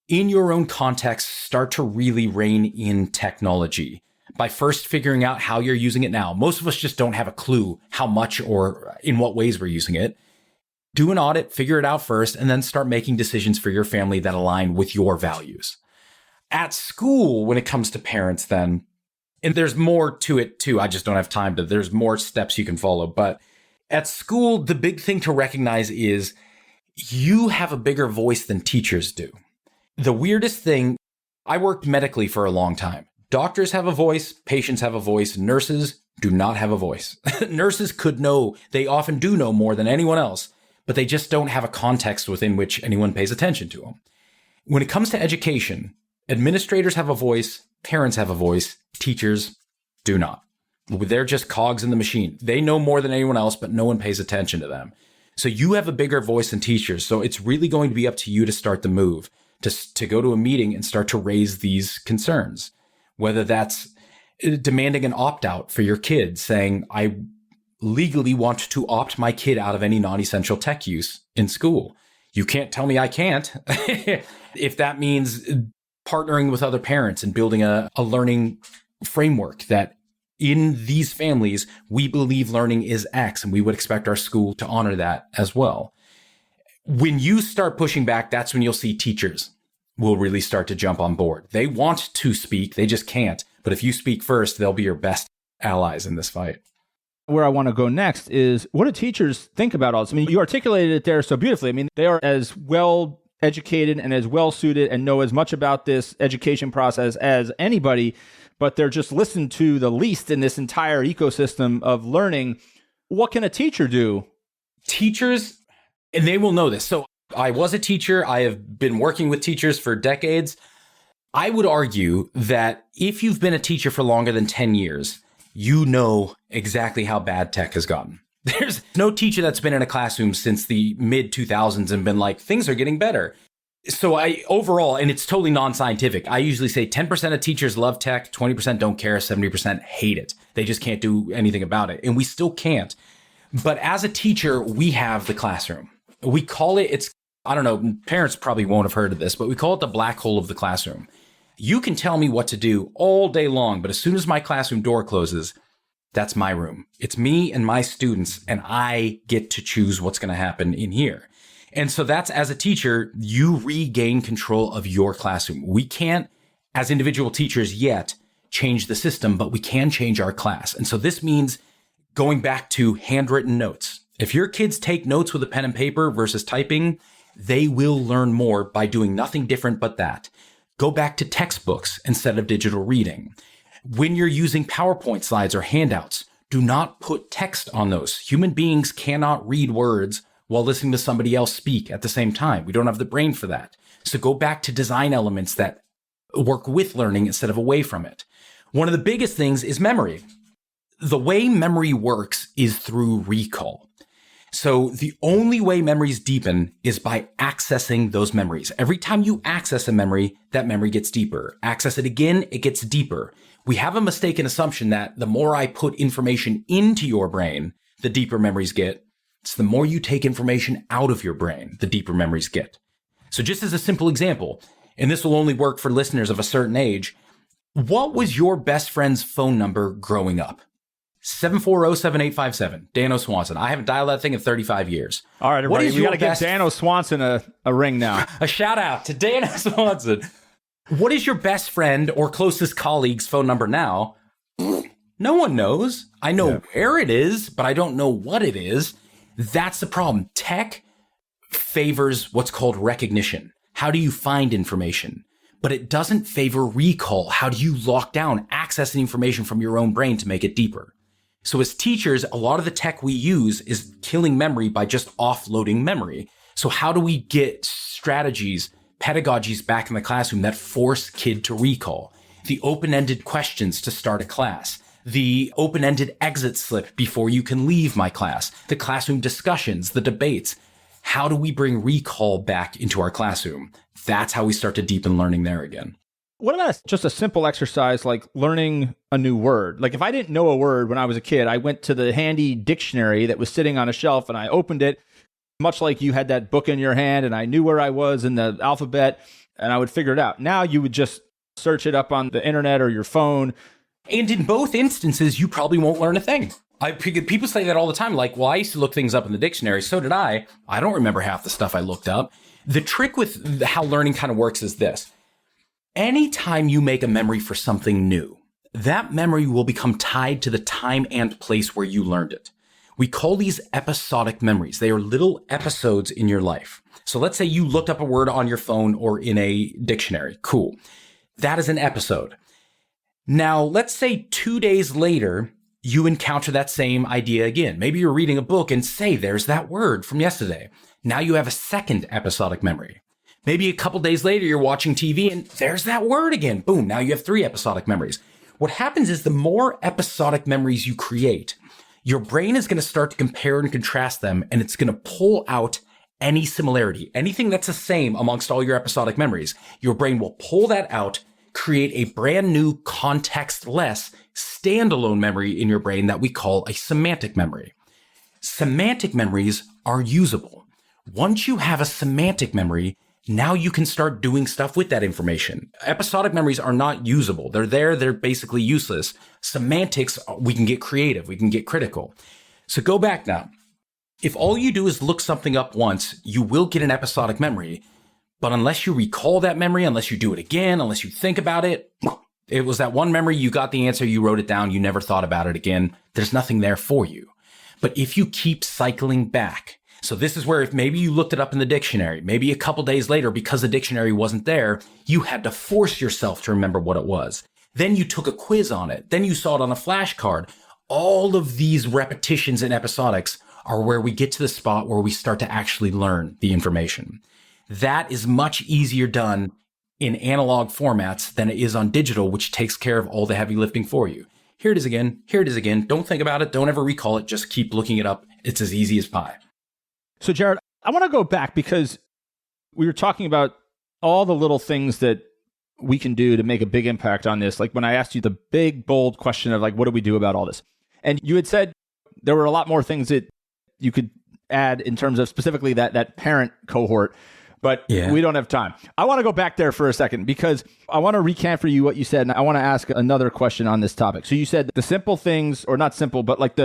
[SPEAKER 9] In your own context, start to really rein in technology by first figuring out how you're using it now. Most of us just don't have a clue how much or in what ways we're using it. Do an audit, figure it out first, and then start making decisions for your family that align with your values. At school, when it comes to parents then, and there's more to it too, I just don't have time to, there's more steps you can follow. But at school, the big thing to recognize is you have a bigger voice than teachers do. The weirdest thing, I worked medically for a long time. Doctors have a voice, patients have a voice, nurses do not have a voice. Nurses could know, they often do know more than anyone else, but they just don't have a context within which anyone pays attention to them. When it comes to education, administrators have a voice, parents have a voice, teachers do not. They're just cogs in the machine. They know more than anyone else, but no one pays attention to them. So you have a bigger voice than teachers. So it's really going to be up to you to start the move, to go to a meeting and start to raise these concerns. Whether that's demanding an opt-out for your kid, saying, I legally want to opt my kid out of any non-essential tech use in school. You can't tell me I can't. If that means partnering with other parents and building a learning framework that in these families, we believe learning is X, and we would expect our school to honor that as well. When you start pushing back, that's when you'll see teachers will really start to jump on board. They want to speak, they just can't. But if you speak first, they'll be your best allies in this fight.
[SPEAKER 2] Where I want to go next is, what do teachers think about all this? I mean, you articulated it there so beautifully. I mean, they are as well educated and as well suited and know as much about this education process as anybody, but they're just listened to the least in this entire ecosystem of learning. What can a teacher do?
[SPEAKER 9] Teachers, and they will know this. So I was a teacher. I have been working with teachers for decades. I would argue that if you've been a teacher for longer than 10 years, you know exactly how bad tech has gotten. There's no teacher that's been in a classroom since the mid 2000s and been like, things are getting better. So overall, and it's totally non-scientific, I usually say 10% of teachers love tech, 20% don't care, 70% hate it. They just can't do anything about it. And we still can't. But as a teacher, we have the classroom. We call it, I don't know, parents probably won't have heard of this, but we call it the black hole of the classroom. You can tell me what to do all day long, but as soon as my classroom door closes, that's my room. It's me and my students, and I get to choose what's going to happen in here. And so that's, as a teacher, you regain control of your classroom. We can't, as individual teachers yet, change the system, but we can change our class. And so this means going back to handwritten notes. If your kids take notes with a pen and paper versus typing, they will learn more by doing nothing different but that. Go back to textbooks instead of digital reading. When you're using PowerPoint slides or handouts, do not put text on those. Human beings cannot read words while listening to somebody else speak at the same time. We don't have the brain for that. So go back to design elements that work with learning instead of away from it. One of the biggest things is memory. The way memory works is through recall. So the only way memories deepen is by accessing those memories. Every time you access a memory, that memory gets deeper. Access it again, it gets deeper. We have a mistaken assumption that the more I put information into your brain, the deeper memories get. It's the more you take information out of your brain, the deeper memories get. So just as a simple example, and this will only work for listeners of a certain age, what was your best friend's phone number growing up? 740-7857, Dano Swanson. I haven't dialed that thing in 35 years.
[SPEAKER 2] All right, everybody, we got to give Dano Swanson a ring now.
[SPEAKER 9] A shout out to Dano Swanson. What is your best friend or closest colleague's phone number now? No one knows. I know where it is, but I don't know what it is. That's the problem. Tech favors what's called recognition. How do you find information? But it doesn't favor recall. How do you lock down accessing information from your own brain to make it deeper? So as teachers, a lot of the tech we use is killing memory by just offloading memory. So how do we get strategies, pedagogies back in the classroom that force kid to recall? The open-ended questions to start a class, the open-ended exit slip before you can leave my class, the classroom discussions, the debates. How do we bring recall back into our classroom? That's how we start to deepen learning there again.
[SPEAKER 2] What about just a simple exercise like learning a new word? Like if I didn't know a word when I was a kid, I went to the handy dictionary that was sitting on a shelf and I opened it, much like you had that book in your hand and I knew where I was in the alphabet and I would figure it out. Now you would just search it up on the internet or your phone.
[SPEAKER 9] And in both instances, you probably won't learn a thing. People say that all the time. Like, well, I used to look things up in the dictionary. So did I. I don't remember half the stuff I looked up. The trick with how learning kind of works is this. Anytime you make a memory for something new, that memory will become tied to the time and place where you learned it. We call these episodic memories. They are little episodes in your life. So let's say you looked up a word on your phone or in a dictionary. Cool. That is an episode. Now, let's say 2 days later, you encounter that same idea again. Maybe you're reading a book and say, there's that word from yesterday. Now you have a second episodic memory. Maybe a couple days later, you're watching TV and there's that word again. Boom. Now you have 3 episodic memories. What happens is the more episodic memories you create, your brain is going to start to compare and contrast them, and it's going to pull out any similarity, anything that's the same amongst all your episodic memories. Your brain will pull that out, create a brand new context-less standalone memory in your brain that we call a semantic memory. Semantic memories are usable. Once you have a semantic memory, now you can start doing stuff with that information. Episodic memories are not usable. They're there. They're basically useless. Semantics, we can get creative. We can get critical. So go back now. If all you do is look something up once, you will get an episodic memory. But unless you recall that memory, unless you do it again, unless you think about it, it was that one memory, you got the answer, you wrote it down, you never thought about it again. There's nothing there for you. But if you keep cycling back, so this is where if maybe you looked it up in the dictionary, maybe a couple days later, because the dictionary wasn't there, you had to force yourself to remember what it was. Then you took a quiz on it. Then you saw it on a flashcard. All of these repetitions and episodics are where we get to the spot where we start to actually learn the information. That is much easier done in analog formats than it is on digital, which takes care of all the heavy lifting for you. Here it is again. Here it is again. Don't think about it. Don't ever recall it. Just keep looking it up. It's as easy as pie.
[SPEAKER 2] So, Jared, I want to go back because we were talking about all the little things that we can do to make a big impact on this. Like when I asked you the big, bold question of like, what do we do about all this? And you had said there were a lot more things that you could add in terms of specifically that parent cohort, but we don't have time. I want to go back there for a second because I want to recant for you what you said. And I want to ask another question on this topic. So you said the simple things, or not simple, but like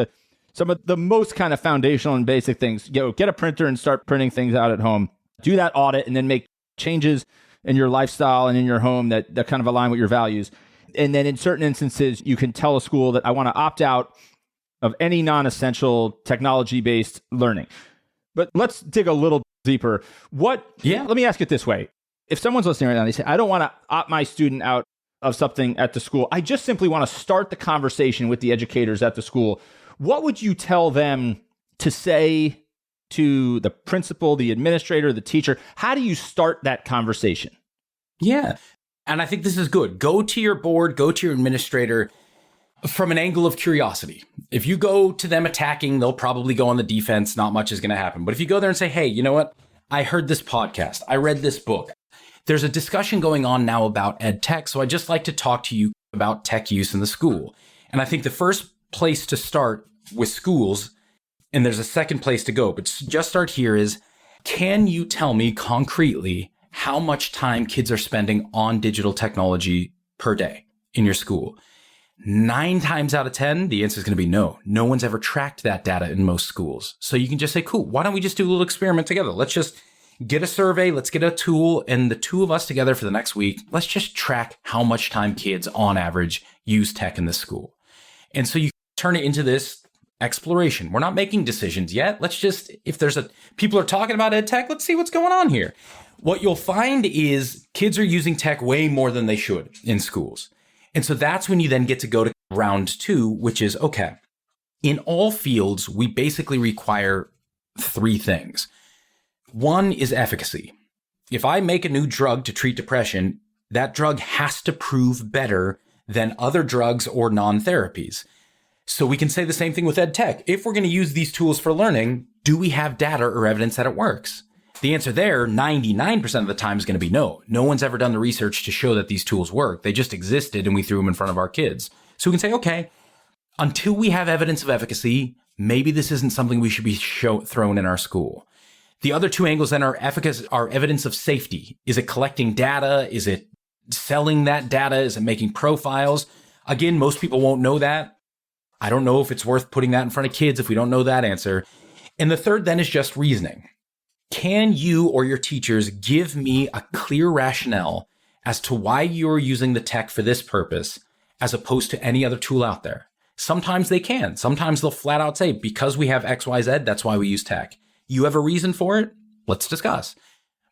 [SPEAKER 2] some of the most kind of foundational and basic things, get a printer and start printing things out at home, do that audit, and then make changes in your lifestyle and in your home that kind of align with your values. And then in certain instances, you can tell a school that I want to opt out of any non-essential technology-based learning. But let's dig a little deeper. Let me ask it this way. If someone's listening right now, they say, I don't want to opt my student out of something at the school. I just simply want to start the conversation with the educators at the school. What would you tell them to say to the principal, the administrator, the teacher? How do you start that conversation?
[SPEAKER 9] Yeah. And I think this is good. Go to your board, go to your administrator from an angle of curiosity. If you go to them attacking, they'll probably go on the defense. Not much is going to happen. But if you go there and say, hey, you know what? I heard this podcast. I read this book. There's a discussion going on now about ed tech. So I'd just like to talk to you about tech use in the school. And I think the first place to start with schools, and there's a second place to go, but just start here, is can you tell me concretely how much time kids are spending on digital technology per day in your school? 9 times out of 10, the answer is going to be no. No one's ever tracked that data in most schools. So you can just say, cool, why don't we just do a little experiment together? Let's just get a survey. Let's get a tool. And the two of us together for the next week, let's just track how much time kids on average use tech in this school. And so you turn it into this exploration. We're not making decisions yet. Let's just, if people are talking about ed tech, let's see what's going on here. What you'll find is kids are using tech way more than they should in schools. And so that's when you then get to go to round 2, which is, okay, in all fields, we basically require 3 things. One is efficacy. If I make a new drug to treat depression, that drug has to prove better than other drugs or non-therapies. So we can say the same thing with ed tech. If we're going to use these tools for learning, do we have data or evidence that it works? The answer there, 99% of the time, is going to be no. No one's ever done the research to show that these tools work. They just existed and we threw them in front of our kids. So we can say, okay, until we have evidence of efficacy, maybe this isn't something we should be thrown in our school. The other 2 angles then are evidence of safety. Is it collecting data? Is it selling that data? Is it making profiles? Again, most people won't know that. I don't know if it's worth putting that in front of kids if we don't know that answer. And the third then is just reasoning. Can you or your teachers give me a clear rationale as to why you're using the tech for this purpose as opposed to any other tool out there? Sometimes they can. Sometimes they'll flat out say, because we have XYZ, that's why we use tech. You have a reason for it? Let's discuss.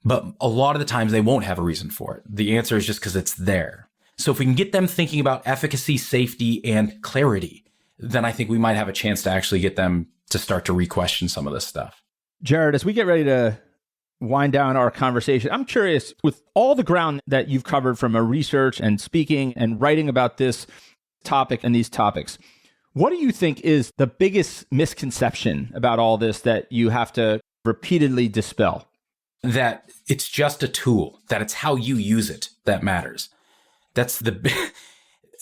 [SPEAKER 9] But a lot of the times they won't have a reason for it. The answer is just because it's there. So if we can get them thinking about efficacy, safety, and clarity, then I think we might have a chance to actually get them to start to re-question some of this stuff.
[SPEAKER 2] Jared, as we get ready to wind down our conversation, I'm curious, with all the ground that you've covered from a research and speaking and writing about this topic and these topics, what do you think is the biggest misconception about all this that you have to repeatedly dispel?
[SPEAKER 9] That it's just a tool, that it's how you use it that matters. That's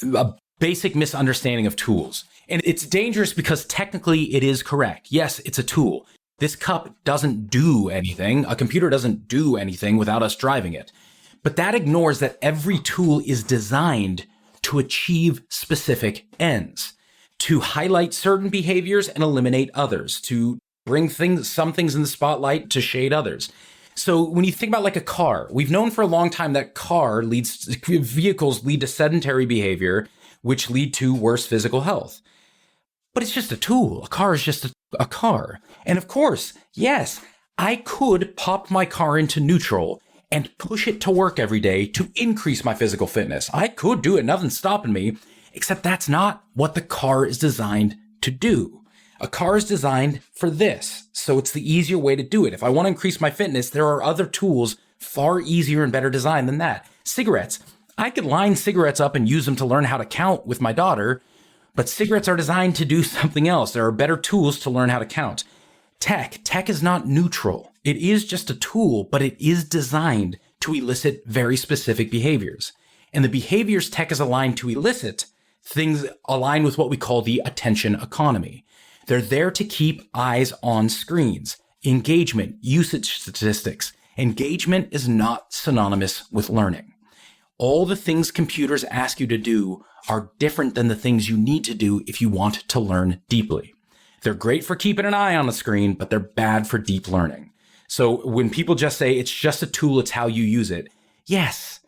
[SPEAKER 9] a basic misunderstanding of tools. And it's dangerous because technically it is correct. Yes, it's a tool. This cup doesn't do anything. A computer doesn't do anything without us driving it. But that ignores that every tool is designed to achieve specific ends, to highlight certain behaviors and eliminate others, to bring some things in the spotlight to shade others. So when you think about like a car, we've known for a long time that vehicles lead to sedentary behavior, which lead to worse physical health. But it's just a tool. A car is just a car. And of course, yes, I could pop my car into neutral and push it to work every day to increase my physical fitness. I could do it. Nothing's stopping me, except that's not what the car is designed to do. A car is designed for this, so it's the easier way to do it. If I want to increase my fitness, there are other tools far easier and better designed than that. Cigarettes. I could line cigarettes up and use them to learn how to count with my daughter, but cigarettes are designed to do something else. There are better tools to learn how to count. Tech is not neutral. It is just a tool, but it is designed to elicit very specific behaviors. And the behaviors tech is aligned to elicit, things align with what we call the attention economy. They're there to keep eyes on screens. Engagement, usage statistics. Engagement is not synonymous with learning. All the things computers ask you to do are different than the things you need to do if you want to learn deeply. They're great for keeping an eye on the screen, but they're bad for deep learning. So when people just say it's just a tool, it's how you use it. Yes,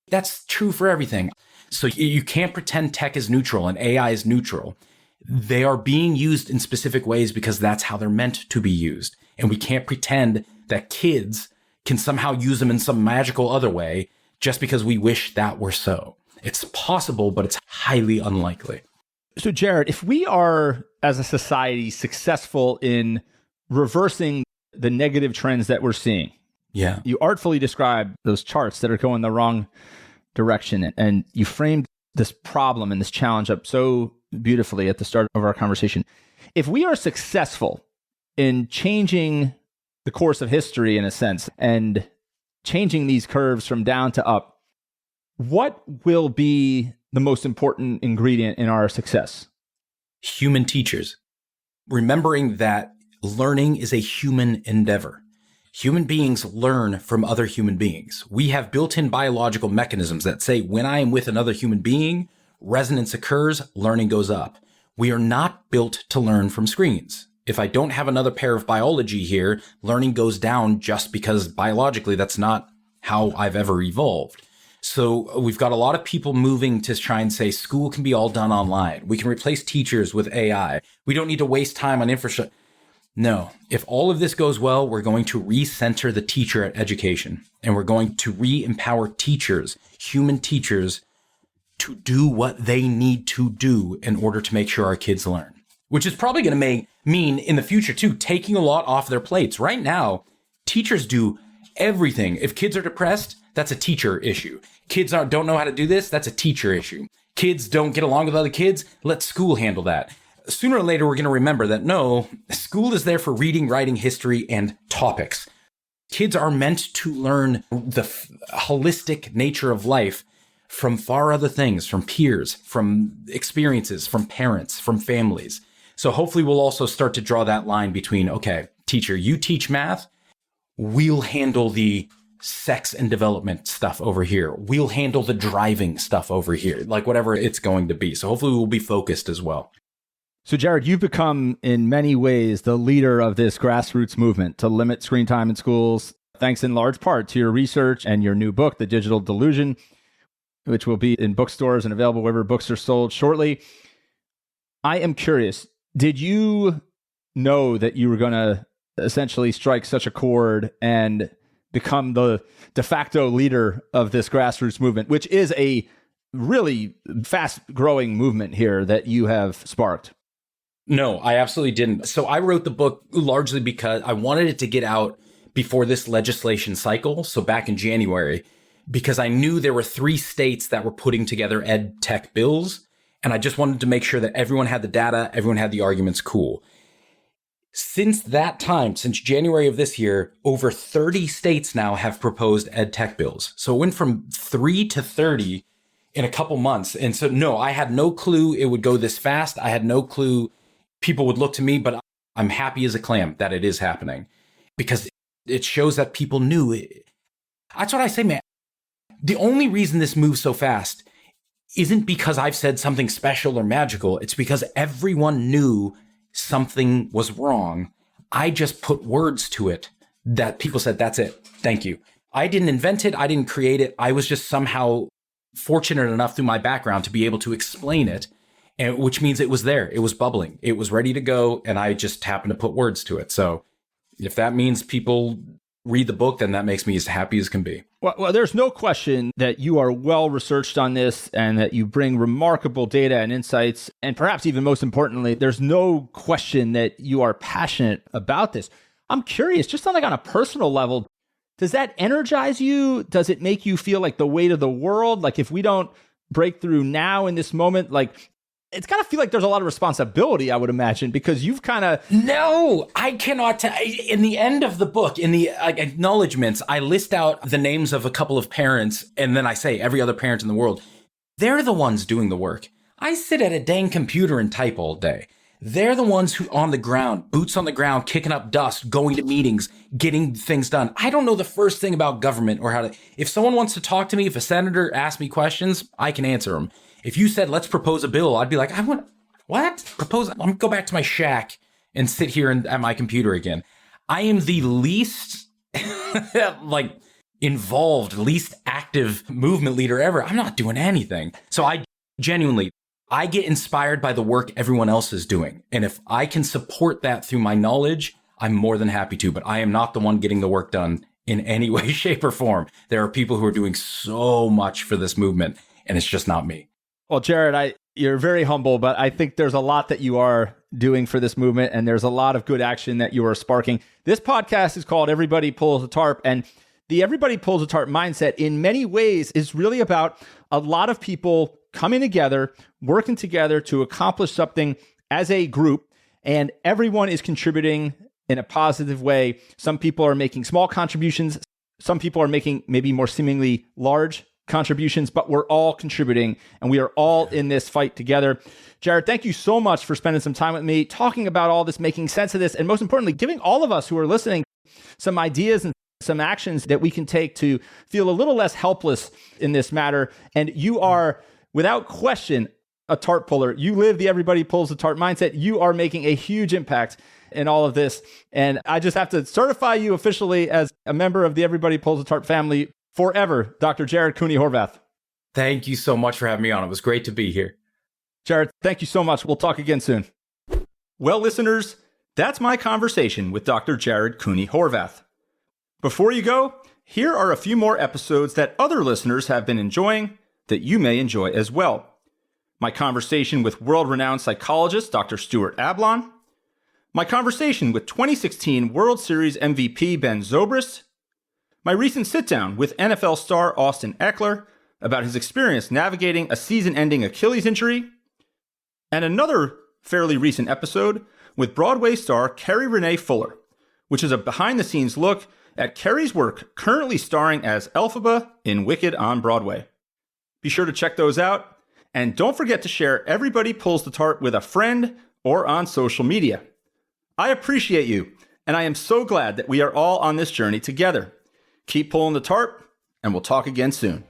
[SPEAKER 9] that's true for everything. So you can't pretend tech is neutral and AI is neutral. They are being used in specific ways because that's how they're meant to be used. And we can't pretend that kids can somehow use them in some magical other way just because we wish that were so. It's possible, but it's highly unlikely.
[SPEAKER 2] So Jared, if we are, as a society, successful in reversing the negative trends that we're seeing, you artfully describe those charts that are going the wrong direction, and you framed this problem and this challenge up so beautifully at the start of our conversation. If we are successful in changing the course of history, in a sense, and changing these curves from down to up, what will be the most important ingredient in our success?
[SPEAKER 9] Human teachers. Remembering that learning is a human endeavor. Human beings learn from other human beings. We have built-in biological mechanisms that say when I am with another human being, resonance occurs, learning goes up. We are not built to learn from screens. If I don't have another pair of biology here, learning goes down just because biologically that's not how I've ever evolved. So we've got a lot of people moving to try and say school can be all done online. We can replace teachers with AI. We don't need to waste time on infrastructure. No, if all of this goes well, we're going to recenter the teacher at education, and we're going to re-empower teachers, human teachers, to do what they need to do in order to make sure our kids learn, which is probably going to mean in the future too, taking a lot off their plates. Right now, teachers do everything. If kids are depressed, that's a teacher issue. Kids don't know how to do this, that's a teacher issue. Kids don't get along with other kids, let school handle that. Sooner or later, we're going to remember that no, school is there for reading, writing, history, and topics. Kids are meant to learn the holistic nature of life from far other things, from peers, from experiences, from parents, from families. So hopefully we'll also start to draw that line between, okay, teacher, you teach math, we'll handle the sex and development stuff over here. We'll handle the driving stuff over here, like whatever it's going to be. So hopefully we'll be focused as well.
[SPEAKER 2] So Jared, you've become in many ways the leader of this grassroots movement to limit screen time in schools, thanks in large part to your research and your new book, The Digital Delusion, which will be in bookstores and available wherever books are sold shortly. I am curious, did you know that you were going to essentially strike such a chord and become the de facto leader of this grassroots movement, which is a really fast-growing movement here that you have sparked?
[SPEAKER 9] No, I absolutely didn't. So I wrote the book largely because I wanted it to get out before this legislation cycle, so back in January, because I knew there were 3 states that were putting together ed tech bills, and I just wanted to make sure that everyone had the data, everyone had the arguments cool. Since that time, since January of this year, over 30 states now have proposed ed tech bills. So it went from 3 to 30 in a couple months. And so, no, I had no clue it would go this fast. I had no clue people would look to me, but I'm happy as a clam that it is happening because it shows that people knew it. That's what I say, man. The only reason this moves so fast isn't because I've said something special or magical. It's because everyone knew something was wrong. I just put words to it that people said, that's it. Thank you. I didn't invent it. I didn't create it. I was just somehow fortunate enough through my background to be able to explain it, and which means it was there. It was bubbling. It was ready to go. And I just happened to put words to it. So if that means people read the book, then that makes me as happy as can be.
[SPEAKER 2] Well, there's no question that you are well researched on this and that you bring remarkable data and insights. And perhaps even most importantly, there's no question that you are passionate about this. I'm curious, just on a personal level, does that energize you? Does it make you feel like the weight of the world? Like if we don't break through now in this moment, like it's got to feel like there's a lot of responsibility, I would imagine, because you've kind of...
[SPEAKER 9] No, I cannot. In the end of the book, in the acknowledgments, I list out the names of a couple of parents, and then I say every other parent in the world. They're the ones doing the work. I sit at a dang computer and type all day. They're the ones who on the ground, boots on the ground, kicking up dust, going to meetings, getting things done. I don't know the first thing about government or how to... If someone wants to talk to me, if a senator asks me questions, I can answer them. If you said, let's propose a bill, I'd be like, I want... What? Propose? I'm going to go back to my shack and sit here at my computer again. I am the least, involved, least active movement leader ever. I'm not doing anything. So I get inspired by the work everyone else is doing. And if I can support that through my knowledge, I'm more than happy to. But I am not the one getting the work done in any way, shape, or form. There are people who are doing so much for this movement, and it's just not me.
[SPEAKER 2] Well, Jared, you're very humble, but I think there's a lot that you are doing for this movement, and there's a lot of good action that you are sparking. This podcast is called Everybody Pulls the Tarp, and the Everybody Pulls the Tarp mindset in many ways is really about a lot of people coming together, working together to accomplish something as a group, and everyone is contributing in a positive way. Some people are making small contributions. Some people are making maybe more seemingly large contributions, but we're all contributing and we are all in this fight together. Jared, thank you so much for spending some time with me, talking about all this, making sense of this, and most importantly, giving all of us who are listening some ideas and some actions that we can take to feel a little less helpless in this matter. And you are, without question, a tarp puller. You live the Everybody Pulls the Tarp mindset. You are making a huge impact in all of this. And I just have to certify you officially as a member of the Everybody Pulls the Tarp family forever, Dr. Jared Cooney Horvath.
[SPEAKER 9] Thank you so much for having me on. It was great to be here.
[SPEAKER 2] Jared, thank you so much. We'll talk again soon. Well, listeners, that's my conversation with Dr. Jared Cooney Horvath. Before you go, here are a few more episodes that other listeners have been enjoying that you may enjoy as well. My conversation with world-renowned psychologist Dr. Stuart Ablon, my conversation with 2016 World Series MVP Ben Zobrist, my recent sit-down with NFL star Austin Eckler about his experience navigating a season-ending Achilles injury, and another fairly recent episode with Broadway star Kerry Renee Fuller, which is a behind-the-scenes look at Kerry's work currently starring as Elphaba in Wicked on Broadway. Be sure to check those out, and don't forget to share Everybody Pulls the Tarp with a friend or on social media. I appreciate you, and I am so glad that we are all on this journey together. Keep pulling the tarp, and we'll talk again soon.